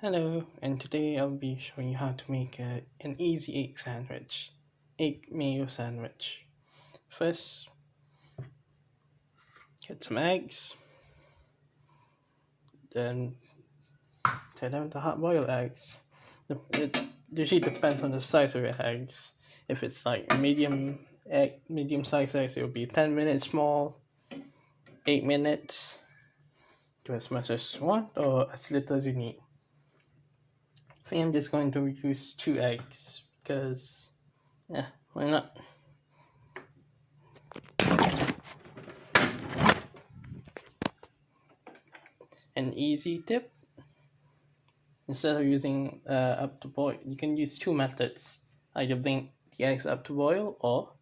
Hello, and today I'll be showing you how to make an easy egg mayo sandwich. First, get some eggs, then turn them to hard boiled eggs. It usually depends on the size of your eggs. If it's like medium size eggs, it will be 10 minutes more, 8 minutes, do as much as you want or as little as you need. I think I'm just going to use 2 eggs because, yeah, why not? An easy tip: instead of using up to boil, you can use 2 methods. Either bring the eggs up to boil or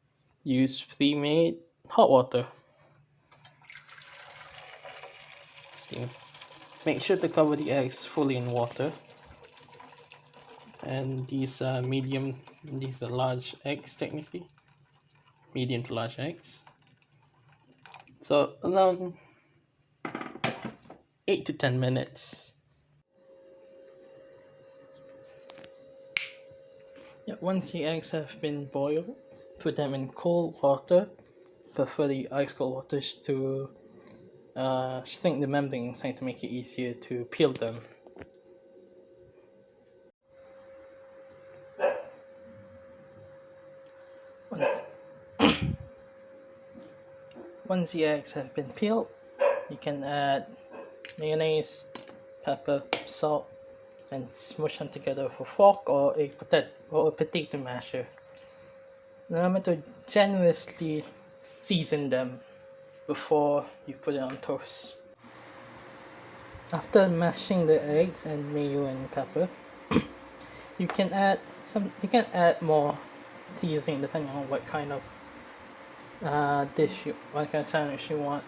use pre-made hot water. Steam. Make sure to cover the eggs fully in water. And these are large eggs technically. Medium to large eggs. So around 8 to 10 minutes. Once the eggs have been boiled, put them in cold water, preferably ice cold water to shrink the membrane inside to make it easier to peel them. Once the eggs have been peeled, you can add mayonnaise, pepper, salt, and smush them together with a fork or a potato masher. Remember to generously season them before you put it on toast. After mashing the eggs and mayo and pepper, you can add more seasoning depending on what kind of what kind of sandwich you want.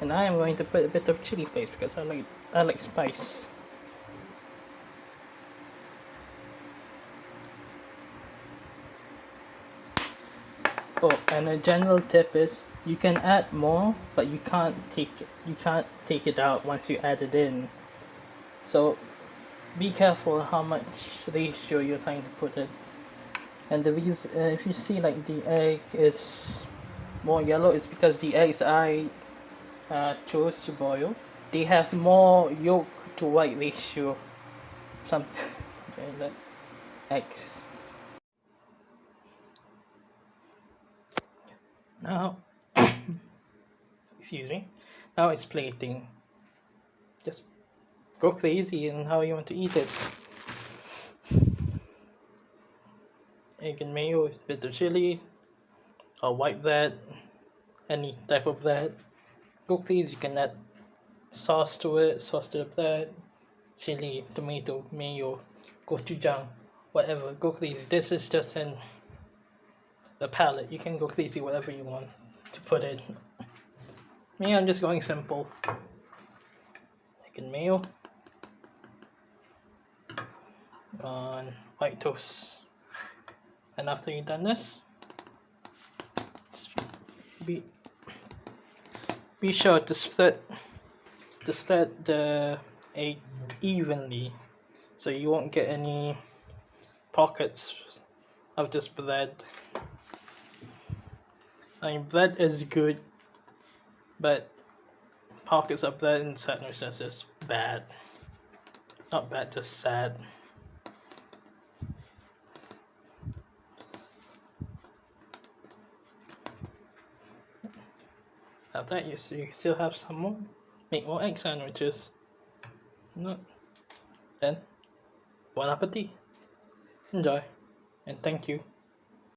And I am going to put a bit of chili flakes because I like spice. Oh, and a general tip is you can add more, but you can't take it out once you add it in. So be careful how much ratio you're trying to put in. And the reason, if you see like the egg is more yellow, it's because the eggs I chose to boil, they have more yolk to white ratio. Something like that. Eggs. Now, excuse me. Now it's plating. Just go crazy in how you want to eat it. Egg and mayo with a bit of chili, or white bread, any type of bread. Go crazy. You can add sauce to the bread, chili, tomato, mayo, gochujang, whatever. Go crazy. This is just the palette. You can go crazy whatever you want to put in. Me, I'm just going simple. Egg and mayo on white toast. And after you've done this, be sure to spread the egg evenly, so you won't get any pockets of this bread. I mean, bread is good, but pockets of bread in sandwiches is bad. Not bad, just sad. After that, you still have some more. Make more egg sandwiches. No. Then, bon appetit. Enjoy, and thank you.